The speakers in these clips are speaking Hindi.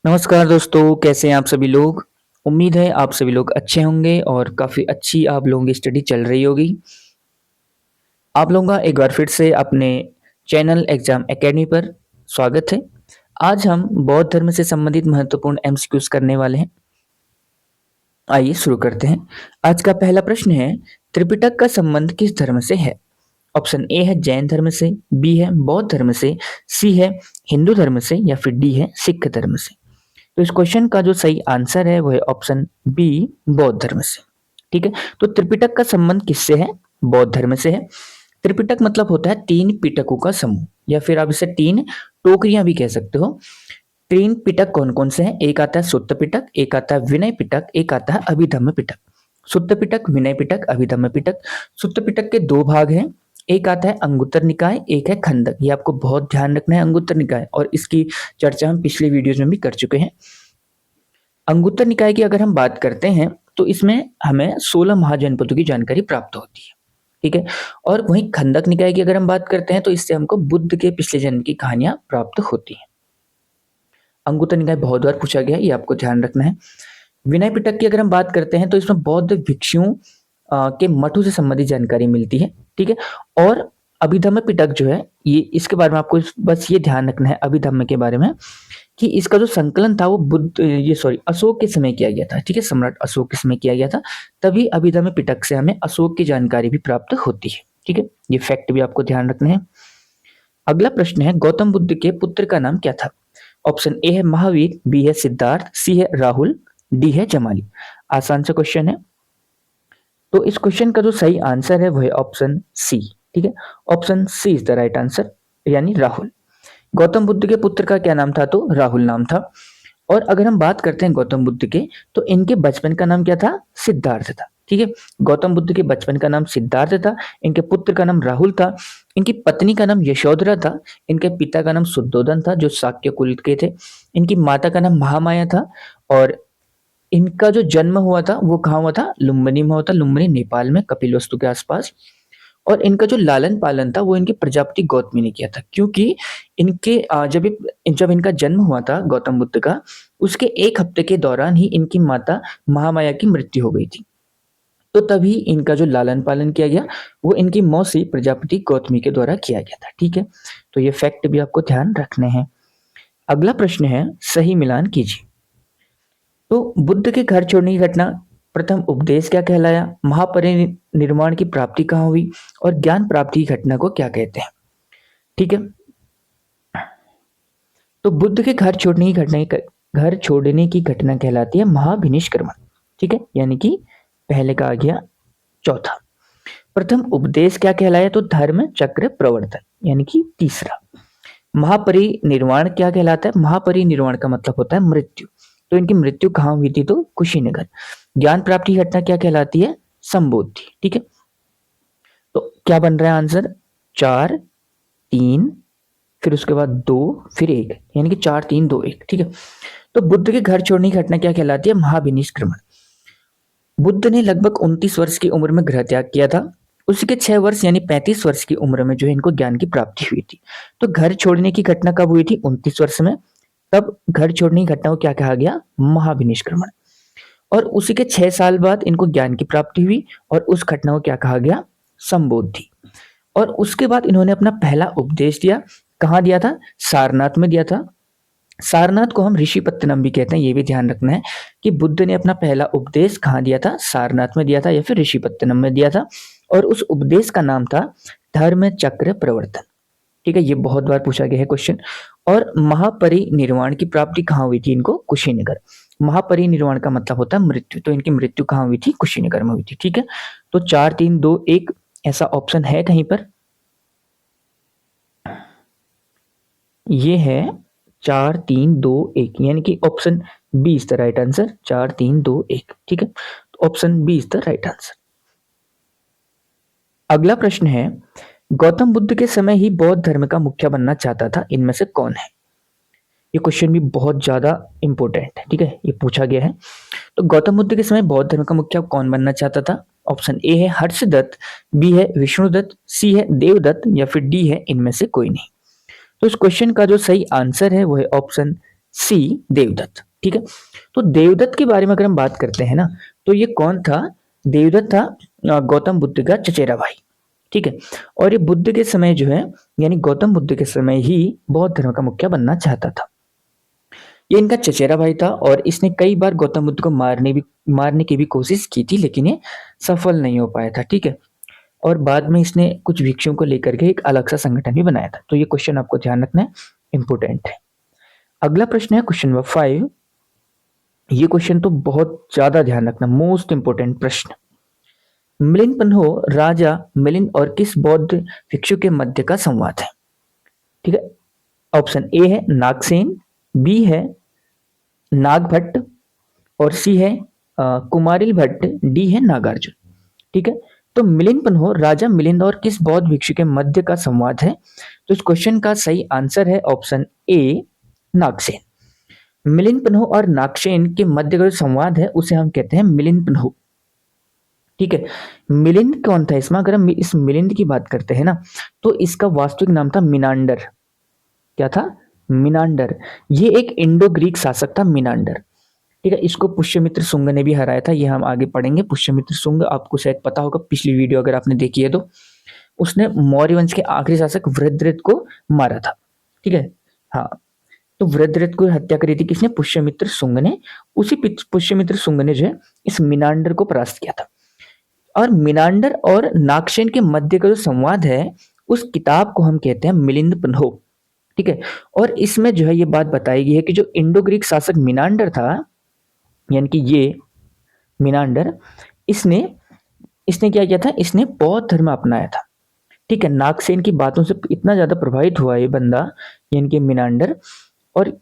नमस्कार दोस्तों, कैसे हैं आप सभी लोग। उम्मीद है आप सभी लोग अच्छे होंगे और काफ़ी अच्छी आप लोगों की स्टडी चल रही होगी। आप लोगों का एक बार फिर से अपने चैनल एग्जाम एकेडमी पर स्वागत है। आज हम बौद्ध धर्म से संबंधित महत्वपूर्ण एमसीक्यूज करने वाले हैं। आइए शुरू करते हैं। आज का पहला प्रश्न है, त्रिपिटक का संबंध किस धर्म से है? ऑप्शन ए है जैन धर्म से, बी है बौद्ध धर्म से, सी है हिंदू धर्म से या फिर डी है सिख धर्म से। तो इस क्वेश्चन का जो सही आंसर है वो है ऑप्शन बी, बौद्ध धर्म से। ठीक है, तो त्रिपिटक का संबंध किससे है? बौद्ध धर्म से है। त्रिपिटक मतलब होता है तीन पिटकों का समूह, या फिर आप इसे तीन टोकरियां भी कह सकते हो। तीन पिटक कौन कौन से हैं? एक आता है सुत्त पिटक, एक आता है विनय पिटक, एक आता है अभिधम्म पिटक। सुत्त पिटक, विनय पिटक, अभिधम्म पिटक। सुत्त पिटक के दो भाग हैं, एक आता है अंगुत्तर निकाय, एक है खंडक। ये आपको बहुत ध्यान रखना है, अंगुत्तर निकाय, और इसकी चर्चा हम पिछले वीडियोज में भी कर चुके हैं। अंगुत्तर निकाय की अगर हम बात करते हैं तो इसमें हमें 16 महाजनपदों की जानकारी प्राप्त होती है। ठीक है, और वहीं खंडक निकाय की अगर हम बात करते हैं तो इससे हमको बुद्ध के पिछले जन्म की कहानियां प्राप्त होती हैं। अंगुत्तर निकाय बहुत बार पूछा गया है, ये आपको ध्यान रखना है। विनय पिटक की अगर हम बात करते हैं तो इसमें बौद्ध भिक्षुओं के मठों से संबंधित जानकारी मिलती है। ठीक है, और अभिधम्म पिटक जो है, ये इसके बारे में आपको बस ये ध्यान रखना है अभिधम्म के बारे में कि इसका जो संकलन था वो अशोक के समय किया गया था। ठीक है, सम्राट अशोक के समय किया गया था, तभी अभिधम्म पिटक से हमें अशोक की जानकारी भी प्राप्त होती है। ठीक है, ये फैक्ट भी आपको ध्यान रखना है। अगला प्रश्न है, गौतम बुद्ध के पुत्र का नाम क्या था? ऑप्शन ए है महावीर, बी है सिद्धार्थ, सी है राहुल, डी है जमाली। आसान सा क्वेश्चन है, तो इस क्वेश्चन का जो सही आंसर है वो है ऑप्शन सी। ठीक है, option C is the right answer, यानी राहुल। गौतम बुद्ध के पुत्र का क्या नाम था? तो राहुल नाम था। और अगर हम बात करते हैं गौतम बुद्ध के, तो इनके बचपन का नाम क्या था? सिद्धार्थ था। ठीक है, गौतम बुद्ध के बचपन का नाम सिद्धार्थ था, इनके पुत्र का नाम राहुल था, इनकी पत्नी का नाम यशोधरा था, इनके पिता का नाम शुद्धोधन था जो शाक्य कुल के थे, इनकी माता का नाम महामाया था, और इनका जो जन्म हुआ था वो कहाँ हुआ था? लुम्बिनी में हुआ था, लुम्बिनी नेपाल में, कपिलवस्तु के आसपास। और इनका जो लालन पालन था वो इनकी प्रजापति गौतमी ने किया था, क्योंकि इनके जब इनका जन्म हुआ था गौतम बुद्ध का, उसके एक हफ्ते के दौरान ही इनकी माता महामाया की मृत्यु हो गई थी। तो तभी इनका जो लालन पालन किया गया वो इनकी मौसी प्रजापति गौतमी के द्वारा किया गया था। ठीक है, तो ये फैक्ट भी आपको ध्यान रखने हैं। अगला प्रश्न है, सही मिलान कीजिए। तो बुद्ध के घर छोड़ने की घटना, प्रथम उपदेश क्या कहलाया, महापरिनिर्वाण की प्राप्ति कहाँ हुई, और ज्ञान प्राप्ति की घटना को क्या कहते हैं? ठीक है, तो बुद्ध के घर छोड़ने की घटना कहलाती है महाभिनिष्क्रमण। ठीक है, यानी कि पहले का आ गया चौथा। प्रथम उपदेश क्या कहलाया? तो धर्म चक्र प्रवर्तन, यानी कि तीसरा। महापरिनिर्वाण क्या कहलाता है? महापरिनिर्वाण का मतलब होता है मृत्यु, तो इनकी मृत्यु कहाँ हुई थी? तो कुशीनगर। ज्ञान प्राप्ति की घटना क्या कहलाती है? संबोधि। ठीक है, तो क्या बन रहा है आंसर? 4 3 फिर उसके बाद 2 फिर 1, यानी कि 4 3 2 1। ठीक है, तो बुद्ध के घर छोड़ने की घटना क्या कहलाती है? महाभिनिष्क्रमण। बुद्ध ने लगभग 29 वर्ष की उम्र में गृह त्याग किया था। उसी के 6 वर्ष यानी 35 वर्ष की उम्र में जो है इनको ज्ञान की प्राप्ति हुई थी। तो घर छोड़ने की घटना कब हुई थी? 29 वर्ष में। तब घर छोड़ने की घटना को क्या कहा गया? महाभिनिष्क्रमण। और उसी के 6 साल बाद इनको ज्ञान की प्राप्ति हुई, और उस घटना को क्या कहा गया? संबोधि। और उसके बाद इन्होंने अपना पहला उपदेश दिया। कहाँ दिया था? सारनाथ में दिया था। सारनाथ को हम ऋषिपत्तनम भी कहते हैं, ये भी ध्यान रखना है कि बुद्ध ने अपना पहला उपदेश कहाँ दिया था? सारनाथ में दिया था या फिर ऋषिपत्तनम में दिया था, और उस उपदेश का नाम था धर्म चक्र प्रवर्तन। ठीक है, ये बहुत बार पूछा गया है क्वेश्चन। और महापरिनिर्वाण की प्राप्ति कहाँ हुई थी इनको? कुशीनगर। महापरिनिर्वाण का मतलब होता है मृत्यु, तो इनकी मृत्यु कहाँ हुई थी? कुशीनगर में हुई थी। ठीक है, तो 4 3 2 1 ऐसा ऑप्शन है कहीं पर? ये है 4 3 2 1, यानी कि option B is the right answer. 4 3 2 1। ठीक है, option B is the right answer. अगला प्रश्न है, गौतम बुद्ध के समय ही बौद्ध धर्म का मुखिया बनना चाहता था, इनमें से कौन है? ये क्वेश्चन भी बहुत ज्यादा इंपॉर्टेंट है। ठीक है, ये पूछा गया है। तो गौतम बुद्ध के समय बौद्ध धर्म का मुखिया कौन बनना चाहता था? ऑप्शन ए है हर्षदत्त, बी है विष्णुदत्त, सी है देवदत्त या फिर डी है इनमें से कोई नहीं। तो इस क्वेश्चन का जो सही आंसर है वो है ऑप्शन सी देवदत्त। ठीक है, तो देवदत्त के बारे में अगर हम बात करते हैं ना, तो ये कौन था? देवदत्त था गौतम बुद्ध का चचेरा भाई। ठीक है, और ये बुद्ध के समय जो है, यानी गौतम बुद्ध के समय ही बौद्ध धर्म का मुखिया बनना चाहता था। ये इनका चचेरा भाई था और इसने कई बार गौतम बुद्ध को मारने की भी कोशिश की थी, लेकिन ये सफल नहीं हो पाया था। ठीक है, और बाद में इसने कुछ भिक्षुओं को लेकर के एक अलग सा संगठन भी बनाया था। तो ये क्वेश्चन आपको ध्यान रखना है, इंपॉर्टेंट है। अगला प्रश्न है क्वेश्चन नंबर 5। ये क्वेश्चन तो बहुत ज्यादा ध्यान रखना, मोस्ट इंपोर्टेंट प्रश्न। मिलिंद पन्हो राजा मिलिंद और किस बौद्ध भिक्षु के मध्य का संवाद है? ठीक है, ऑप्शन ए है नागसेन, बी है नागभट्ट, और सी है कुमारिल भट्ट, डी है नागार्जुन। ठीक है, तो मिलिंद पन्हो राजा मिलिंद और किस बौद्ध भिक्षु के मध्य का संवाद है? तो इस क्वेश्चन का सही आंसर है ऑप्शन ए नागसेन। मिलिंद पन्हो और नागसेन के मध्य का जो संवाद है उसे हम कहते हैं मिलिंद पन्हो। ठीक है, मिलिंद कौन था इसमें? अगर हम इस मिलिंद की बात करते हैं ना, तो इसका वास्तविक नाम था मिनांडर। क्या था? मिनांडर। ये एक इंडो ग्रीक शासक था मिनांडर। ठीक है, इसको पुष्यमित्र शुंग ने भी हराया था, ये हम आगे पढ़ेंगे। पुष्यमित्र शुंग आपको शायद पता होगा, पिछली वीडियो अगर आपने देखी है तो। उसने मौर्य वंश के आखिरी शासक वृद्धृत को मारा था। ठीक है, हाँ, तो वृद्धृत को हत्या करी थी किसने? पुष्यमित्र शुंग ने। उसी पुष्यमित्र शुंग ने जो है इस मिनांडर को परास्त किया था। और मिनांडर और नागसेन के मध्य का जो संवाद है, उस किताब को हम कहते हैं मिलिंद पन्हो। ठीक है, और इसमें जो है ये बात बताई गई है कि जो इंडो ग्रीक शासक मिनांडर था, यानी कि ये मिनांडर, इसने इसने क्या किया था? इसने बौद्ध धर्म अपनाया था। ठीक है, नागसेन की बातों से इतना ज्यादा प्रभावित हुआ ये बंदा, यानी कि मिनांडर, और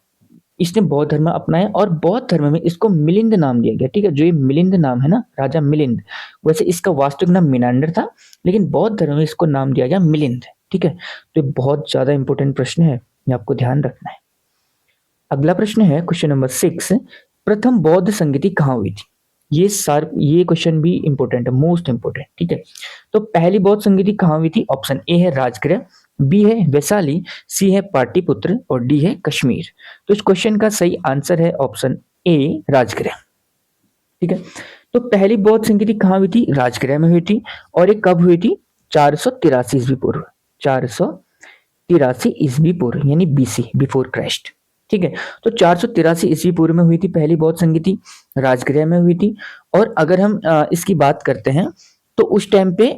इसने बौद्ध धर्म अपनाया और बौद्ध धर्म में इसको मिलिंद नाम दिया गया। ठीक है, जो ये मिलिंद नाम है ना, राजा मिलिंद, वैसे इसका वास्तविक नाम मिनांडर था, लेकिन बौद्ध धर्म में इसको नाम दिया गया मिलिंद। ठीक है, तो ये बहुत ज्यादा इंपॉर्टेंट प्रश्न है, ये आपको ध्यान रखना है। अगला प्रश्न है क्वेश्चन नंबर 6। प्रथम बौद्ध संगति कहाँ हुई थी? ये क्वेश्चन भी इंपॉर्टेंट है, मोस्ट इंपॉर्टेंट। ठीक है, तो पहली बौद्ध संगति कहाँ हुई थी? ऑप्शन ए है राजगृह, बी है वैशाली, सी है पाटलिपुत्र, और डी है कश्मीर। तो इस क्वेश्चन का सही आंसर है ऑप्शन ए राजगृह। ठीक है, तो पहली बौद्ध संगति कहाँ हुई थी? राजगृह में हुई थी। और ये कब हुई थी? 483 ईस्वी पूर्व। 483 ईस्वी पूर्व, यानी बीसी, बिफोर क्राइस्ट। ठीक है, तो 483 ईस्वी पूर्व में हुई थी पहली बौद्ध संगति, राजगृह में हुई थी। और अगर हम इसकी बात करते हैं तो उस टाइम पे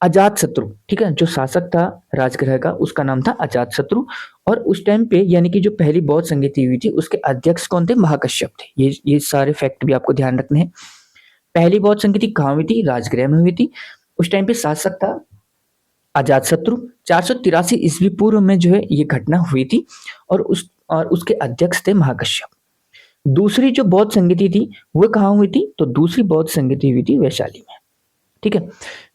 अजात शत्रु, ठीक है, जो शासक था राजगृह का, उसका नाम था अजात शत्रु। और उस टाइम पे यानी कि जो पहली बौद्ध संगति हुई थी उसके अध्यक्ष कौन थे? महाकश्यप थे। ये सारे फैक्ट भी आपको ध्यान रखने हैं। पहली बौद्ध संगति कहाँ हुई थी? राजगृह में हुई थी। उस टाइम पे शासक था अजात शत्रु। 483 ईस्वी पूर्व में जो है ये घटना हुई थी, और उसके अध्यक्ष थे महाकश्यप। दूसरी जो बौद्ध संगति थी वो कहाँ हुई थी? तो दूसरी बौद्ध संगति हुई थी वैशाली में। ठीक है,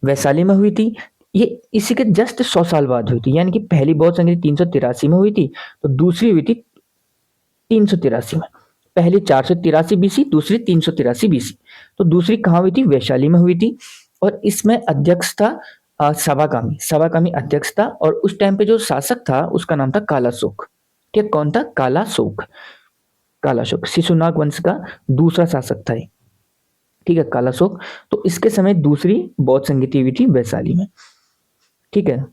वैशाली में हुई थी। ये इसी के जस्ट 100 साल बाद हुई थी, यानी कि पहली बौद्ध संगति 383 में हुई थी, तो दूसरी हुई थी 383 में। पहली 483 बीसी, दूसरी 383 बीसी। तो दूसरी कहाँ हुई थी? वैशाली में हुई थी। और इसमें अध्यक्ष था सवाकामी अध्यक्ष था। और उस टाइम पे जो शासक था उसका नाम था कालाशोक। ठीक, कौन था? कालाशोक शिशुनाग वंश का दूसरा शासक था। ठीक है, कालाशोक। तो इसके समय दूसरी बौद्ध संगति हुई थी वैशाली में। ठीक है,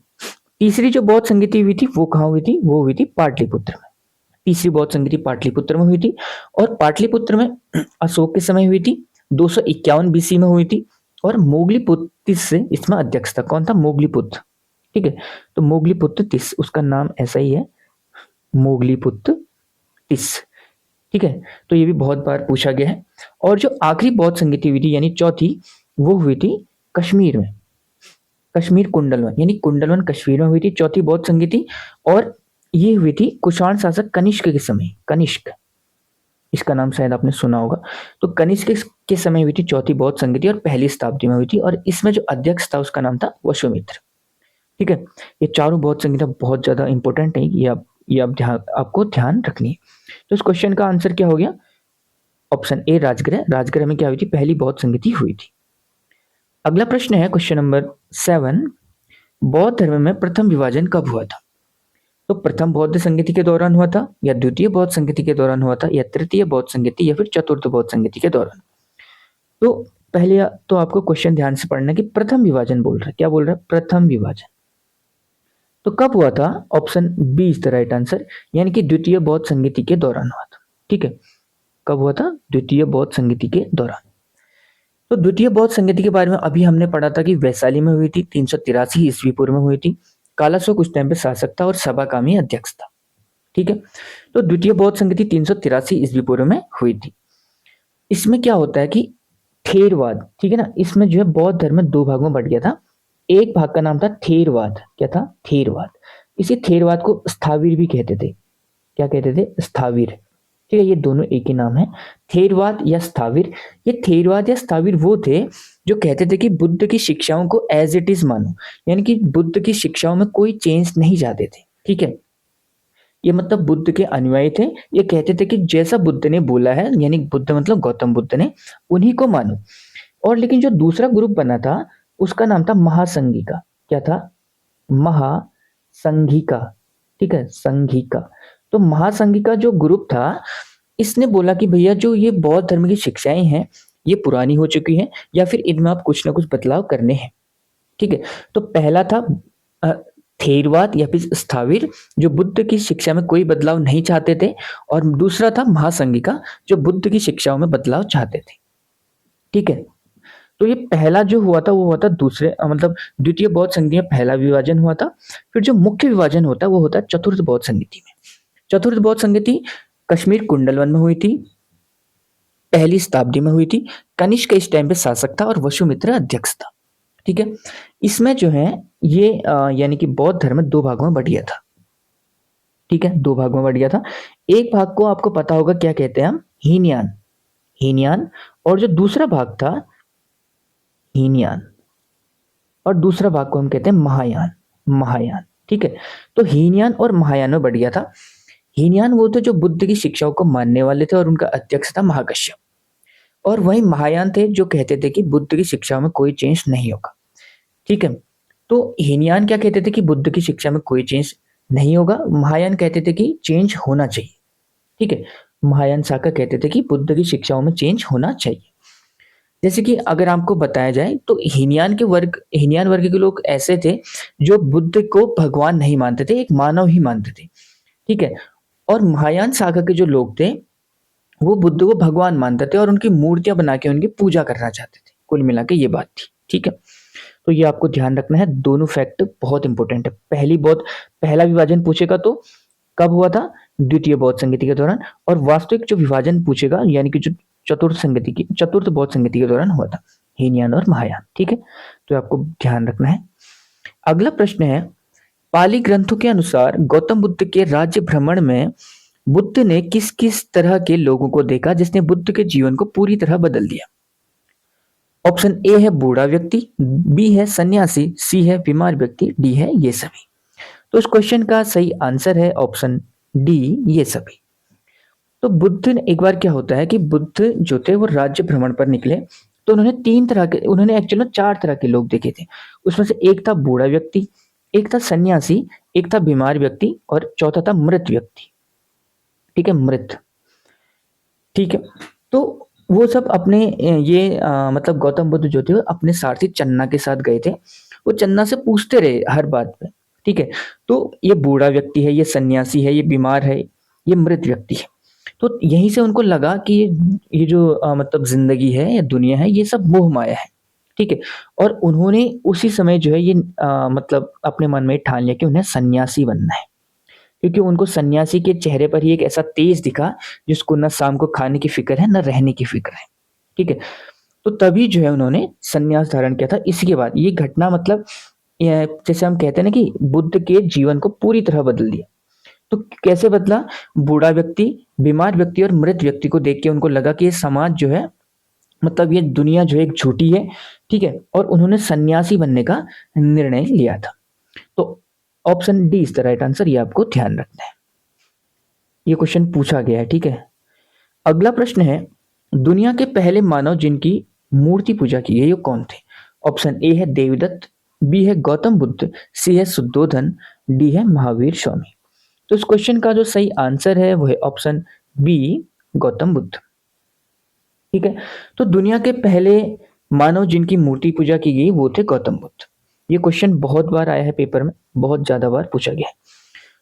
तीसरी जो बौद्ध संगति हुई थी वो कहाँ हुई थी? वो हुई थी पाटलिपुत्र में। तीसरी बौद्ध संगति पाटलिपुत्र में हुई थी। और पाटलिपुत्र में अशोक के समय हुई थी, 251 बीसी में हुई थी। और मोगलीपुत्र से इसमें अध्यक्ष था। कौन था? मोगलीपुत्र। ठीक है, तो मोगलीपुत्र तिस, उसका नाम ऐसा ही है, मोगलीपुत्र तिस। ठीक है, तो ये भी बहुत बार पूछा गया है। और जो आखिरी बौद्ध संगति हुई थी यानी चौथी, वो हुई थी कश्मीर में, कश्मीर कुंडलवन, यानी कुंडलवन कश्मीर में हुई थी चौथी बौद्ध संगति। और ये हुई थी कुषाण शासक कनिष्क के समय। कनिष्क, इसका नाम शायद आपने सुना होगा। तो कनिष्क के समय हुई थी चौथी बौद्ध संगति और पहली शताब्दी में हुई थी। और इसमें जो अध्यक्ष था उसका नाम था वसुमित्र। ठीक है, ये चारों बौद्ध संगति बहुत ज्यादा इंपॉर्टेंट है, ये आपको ध्यान रखनी है। तो इस क्वेश्चन का आंसर क्या हो गया? Option A Rajgriha. राजगृह में क्या हुई थी? पहली बौद्ध संगति हुई थी। अगला प्रश्न है क्वेश्चन नंबर 7। बौद्ध धर्म में प्रथम विभाजन कब हुआ था? तो प्रथम बौद्ध संगति के दौरान हुआ था, या द्वितीय बौद्ध संगति के दौरान हुआ था, या तृतीय बौद्ध संगति, या फिर चतुर्थ बौद्ध संगति के दौरान? तो पहले तो आपको क्वेश्चन ध्यान से पढ़ना कि प्रथम विभाजन बोल रहा है, क्या बोल रहा है? प्रथम विभाजन। तो कब हुआ था? Option B is the right answer, यानी कि द्वितीय बौद्ध संगति के दौरान हुआ था। ठीक है, कब हुआ था? द्वितीय बौद्ध संगति के दौरान। तो द्वितीय बौद्ध संगति के बारे में अभी हमने पढ़ा था कि वैशाली में हुई थी, 383 ईस्वी पूर्व में हुई थी। कालाशोक उस टाइम पे शासक था और सभाकामी अध्यक्ष था। ठीक है, तो द्वितीय बौद्ध संगति 383 ईस्वी पूर्व में हुई थी। इसमें क्या होता है कि थेरवाद, ठीक है ना, इसमें जो है बौद्ध धर्म में दो भागों में बट गया था। एक भाग का नाम था थेरवाद। क्या था? थेरवाद। इसी थेरवाद को स्थाविर भी कहते थे। क्या कहते थे? स्थाविर। ठीक है, ये दोनों एक ही नाम है, थेरवाद या स्थाविर। ये थेरवाद या स्थाविर वो थे जो कहते थे कि बुद्ध की शिक्षाओं को एज इट इज मानो, यानी कि बुद्ध की शिक्षाओं में कोई चेंज नहीं चाहते थे। ठीक है, ये मतलब बुद्ध के अनुयायी थे, ये कहते थे कि जैसा बुद्ध ने बोला है, यानी बुद्ध मतलब गौतम बुद्ध ने, उन्हीं को मानो। और लेकिन जो दूसरा ग्रुप बना था उसका नाम था महासंघिका। क्या था? महासंघिका। ठीक है, संघिका। तो महासंघिका जो ग्रुप था, इसने बोला कि भैया जो ये बौद्ध धर्म की शिक्षाएं हैं ये पुरानी हो चुकी हैं, या फिर इनमें आप कुछ ना कुछ बदलाव करने हैं। ठीक है, तो पहला था थेरवाद या फिर स्थाविर, जो बुद्ध की शिक्षा में कोई बदलाव नहीं चाहते थे, और दूसरा था महासंघिका, जो बुद्ध की शिक्षाओं में बदलाव चाहते थे। ठीक है, तो ये पहला जो हुआ था वो हुआ था दूसरे मतलब द्वितीय बौद्ध संगति में पहला विभाजन हुआ था। फिर जो मुख्य विभाजन होता है वो होता है चतुर्थ बौद्ध संगति में। चतुर्थ बौद्ध संगति कश्मीर कुंडलवन में हुई थी, पहली शताब्दी में हुई थी। कनिष्क इस टाइम पे शासक था और वसुमित्र अध्यक्ष था। ठीक है, इसमें जो है ये यानी कि बौद्ध धर्म दो भागों में बट गया था। ठीक है, दो भागों में बट गया था। एक भाग को आपको पता होगा क्या कहते हैं हम? हीनयान। हीनयान। और जो दूसरा भाग था हीनयान, और दूसरा भाग को हम कहते हैं महायान। महायान। ठीक है, तो हीनयान और महायान में बढ़ गया था। हीनयान वो थे जो बुद्ध की शिक्षाओं को मानने वाले थे और उनका अध्यक्ष था महाकश्यप, और वही महायान थे जो कहते थे कि बुद्ध की शिक्षा में कोई चेंज नहीं होगा। ठीक है, तो हीनयान क्या कहते थे कि बुद्ध की शिक्षा में कोई चेंज नहीं होगा, महायान कहते थे कि चेंज होना चाहिए। ठीक है, महायान शाखा कहते थे कि बुद्ध की शिक्षाओं में चेंज होना चाहिए। जैसे कि अगर आपको बताया जाए तो हीनयान वर्ग के लोग ऐसे थे जो बुद्ध को भगवान नहीं मानते थे, एक मानव ही मानते थे। ठीक है, और महायान शाखा के जो लोग थे वो बुद्ध को भगवान मानते थे और उनकी मूर्तियां बना के उनकी पूजा करना चाहते थे। कुल मिला के ये बात थी। ठीक है, तो ये आपको ध्यान रखना है, दोनों फैक्ट बहुत इंपॉर्टेंट है। पहला विभाजन पूछेगा तो कब हुआ था? द्वितीय बौद्ध संगति के दौरान। और वास्तविक जो विभाजन पूछेगा यानी कि जो चतुर्थ बौद्ध संगति के दौरान हुआ था, हीनयान और महायान। ठीक है, तो आपको ध्यान रखना है। अगला प्रश्न है, पाली ग्रंथों के अनुसार गौतम बुद्ध के राज्य भ्रमण में बुद्ध ने किस किस तरह के लोगों को देखा जिसने बुद्ध के जीवन को पूरी तरह बदल दिया? ऑप्शन ए है बूढ़ा व्यक्ति, बी है सन्यासी, सी है बीमार व्यक्ति, डी है ये सभी। तो इस क्वेश्चन का सही आंसर है ऑप्शन डी, ये सभी। तो बुद्ध ने एक बार क्या होता है कि बुद्ध जो थे वो राज्य भ्रमण पर निकले, तो उन्होंने एक्चुअली 4 तरह के लोग देखे थे। उसमें से एक था बूढ़ा व्यक्ति, एक था सन्यासी, एक था बीमार व्यक्ति, और चौथा था मृत व्यक्ति। ठीक है, मृत। ठीक है, तो वो सब अपने मतलब गौतम बुद्ध जो थे अपने सारथी चन्ना के साथ गए थे। वो चन्ना से पूछते रहे हर बात पे। ठीक है, तो ये बूढ़ा व्यक्ति है, ये सन्यासी है, ये बीमार है, ये मृत व्यक्ति है। तो यहीं से उनको लगा कि ये जो मतलब जिंदगी है या दुनिया है ये सब मोह माया है। ठीक है, और उन्होंने उसी समय जो है ये मतलब अपने मन में ठान लिया कि उन्हें सन्यासी बनना है, क्योंकि उनको सन्यासी के चेहरे पर ही एक ऐसा तेज दिखा जिसको न शाम को खाने की फिक्र है न रहने की फिक्र है। ठीक है, तो तभी जो है उन्होंने सन्यास धारण किया था। इसके बाद ये घटना मतलब जैसे हम कहते हैं ना कि बुद्ध के जीवन को पूरी तरह बदल दिया। तो कैसे बदला? बूढ़ा व्यक्ति, बीमार व्यक्ति और मृत व्यक्ति को देख के उनको लगा कि ये समाज जो है मतलब ये दुनिया जो है एक झूठी है। ठीक है, और उन्होंने सन्यासी बनने का निर्णय लिया था। तो option D is the right answer, ये आपको ध्यान रखना है, ये क्वेश्चन पूछा गया है। ठीक है, अगला प्रश्न है, दुनिया के पहले मानव जिनकी मूर्ति पूजा की गई वो कौन थे? ऑप्शन ए है देवदत्त, बी है गौतम बुद्ध, सी है शुद्धोधन, डी है महावीर स्वामी। तो इस क्वेश्चन का जो सही आंसर है वो है ऑप्शन बी, गौतम बुद्ध। ठीक है, तो दुनिया के पहले मानव जिनकी मूर्ति पूजा की गई वो थे गौतम बुद्ध। ये क्वेश्चन बहुत बार आया है पेपर में, बहुत ज्यादा बार पूछा गया है।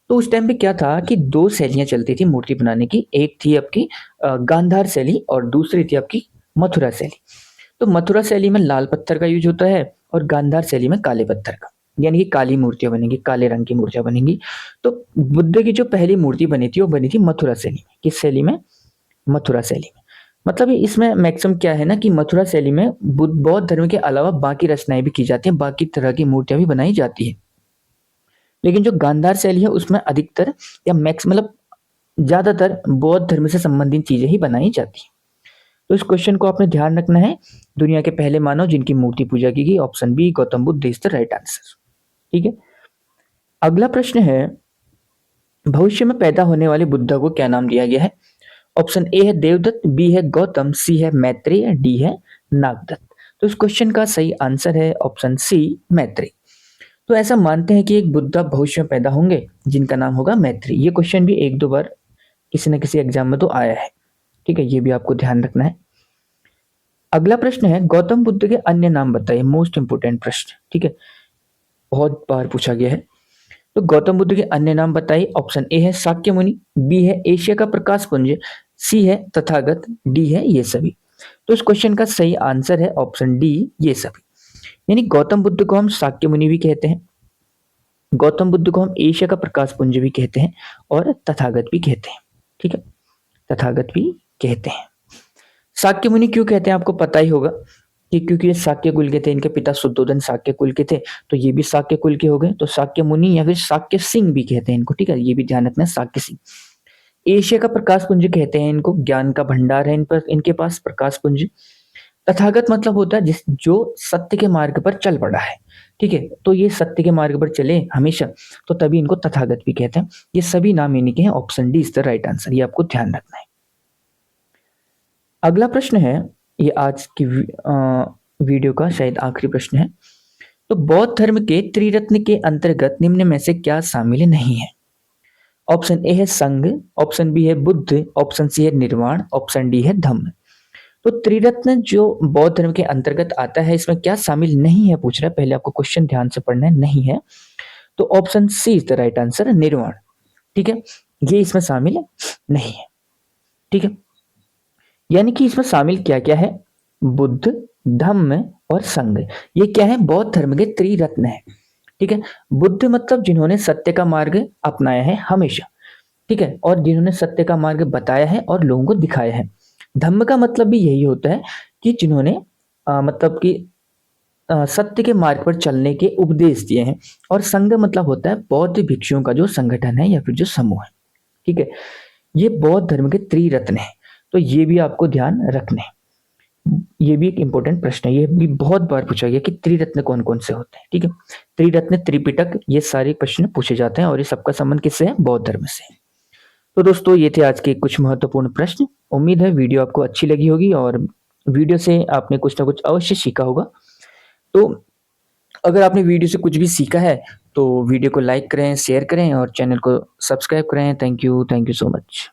तो उस टाइम पे क्या था कि दो शैलियां चलती थी मूर्ति बनाने की, एक थी आपकी गांधार शैली और दूसरी थी आपकी मथुरा शैली। तो मथुरा शैली में लाल पत्थर का यूज होता है और गांधार शैली में काले पत्थर का, यानी कि काली मूर्तियां बनेंगी, काले रंग की मूर्तियां बनेंगी। तो बुद्ध की जो पहली मूर्ति बनी थी वो बनी थी मथुरा शैली में। किस शैली में? मथुरा शैली में। मतलब इसमें मैक्सिमम क्या है ना कि मथुरा शैली में बुद्ध बौद्ध धर्म के अलावा बाकी रचनाएं भी की जाती हैं, बाकी तरह की मूर्तियां भी बनाई जाती है। लेकिन जो गांधार शैली है उसमें अधिकतर या मैक्स मतलब ज्यादातर बौद्ध धर्म से संबंधित चीजें ही बनाई जाती हैं। तो इस क्वेश्चन को आपने ध्यान रखना है। दुनिया के पहले मानव जिनकी मूर्ति पूजा की गई, option B Gautam Buddha is the right answer. ठीक है, अगला प्रश्न है, भविष्य में पैदा होने वाले बुद्धा को क्या नाम दिया गया है? ऑप्शन ए है देवदत्त, बी है गौतम, सी है मैत्रेय, डी है नागदत्त। तो इस क्वेश्चन का सही आंसर है ऑप्शन सी, मैत्रेय। तो ऐसा मानते हैं कि एक बुद्धा भविष्य में पैदा होंगे जिनका नाम होगा मैत्रेय। ये क्वेश्चन भी एक दो बार किसी न किसी एग्जाम में तो आया है। ठीक है, ये भी आपको ध्यान रखना है। अगला प्रश्न है, गौतम बुद्ध के अन्य नाम बताइए। मोस्ट इंपोर्टेंट प्रश्न, ठीक है, बहुत बार पूछा गया है। तो गौतम बुद्ध के अन्य नाम बताइए। ऑप्शन ए है शाक्य मुनि, बी है एशिया का प्रकाश पुंज, सी है तथागत, डी है ये सभी। तो इस क्वेश्चन का सही आंसर है ऑप्शन डी, ये सभी। यानी गौतम बुद्ध को हम शाक्य मुनि भी कहते हैं, गौतम बुद्ध को हम एशिया का प्रकाश पुंज भी कहते हैं और तथागत भी कहते हैं। ठीक है, तथागत भी कहते हैं। शाक्य मुनि क्यों कहते हैं आपको पता ही होगा कि क्योंकि ये शाक्य कुल के थे, इनके पिता शुद्धोधन शाक्य कुल के थे, तो ये भी शाक्य कुल के हो गए। तो शाक्य मुनि या फिर शाक्य सिंह भी कहते हैं इनको। ठीक है, ये भी ध्यान रखना है, शाक्य सिंह। एशिया का प्रकाश पुंज कहते हैं इनको, ज्ञान का भंडार है इन पर, इनके पास प्रकाश पुंज। तथागत मतलब होता है जिस जो सत्य के मार्ग पर चल पड़ा है। ठीक है, तो ये सत्य के मार्ग पर चले हमेशा, तो तभी इनको तथागत भी कहते हैं। ये सभी नाम इन्हीं के हैं। Option D is the right answer, ये आपको ध्यान रखना है। अगला प्रश्न है, ये आज की वीडियो का शायद आखिरी प्रश्न है। तो बौद्ध धर्म के त्रिरत्न के अंतर्गत निम्न में से क्या शामिल नहीं है? ऑप्शन ए है संघ, ऑप्शन बी है बुद्ध, ऑप्शन सी है निर्वाण, ऑप्शन डी है धम्म। तो त्रिरत्न जो बौद्ध धर्म के अंतर्गत आता है, इसमें क्या शामिल नहीं है पूछ रहा है। पहले आपको क्वेश्चन ध्यान से पढ़ना है, नहीं है। तो option C is the right answer, निर्वाण। ठीक है, ये इसमें शामिल नहीं है। ठीक है, यानी कि इसमें शामिल क्या क्या है? बुद्ध, धम्म और संघ। ये क्या है? बौद्ध धर्म के त्रिरत्न है। ठीक है, बुद्ध मतलब जिन्होंने सत्य का मार्ग अपनाया है हमेशा। ठीक है, और जिन्होंने सत्य का मार्ग बताया है और लोगों को दिखाया है। धम्म का मतलब भी यही होता है कि जिन्होंने मतलब कि सत्य के मार्ग पर चलने के उपदेश दिए हैं। और संघ मतलब होता है बौद्ध भिक्षुओं का जो संगठन है या फिर जो समूह है। ठीक है, ये बौद्ध धर्म के त्रिरत्न है। तो ये भी आपको ध्यान रखने हैं। ये भी एक इंपॉर्टेंट प्रश्न है, ये भी बहुत बार पूछा गया कि त्रिरत्न कौन कौन से होते हैं। ठीक है, त्रिरत्न, त्रिपिटक, ये सारे प्रश्न पूछे जाते हैं और ये सबका संबंध किससे है? बौद्ध धर्म से। तो दोस्तों ये थे आज के कुछ महत्वपूर्ण प्रश्न। उम्मीद है वीडियो आपको अच्छी लगी होगी और वीडियो से आपने कुछ ना कुछ अवश्य सीखा होगा। तो अगर आपने वीडियो से कुछ भी सीखा है तो वीडियो को लाइक करें, शेयर करें और चैनल को सब्सक्राइब करें। Thank you so much.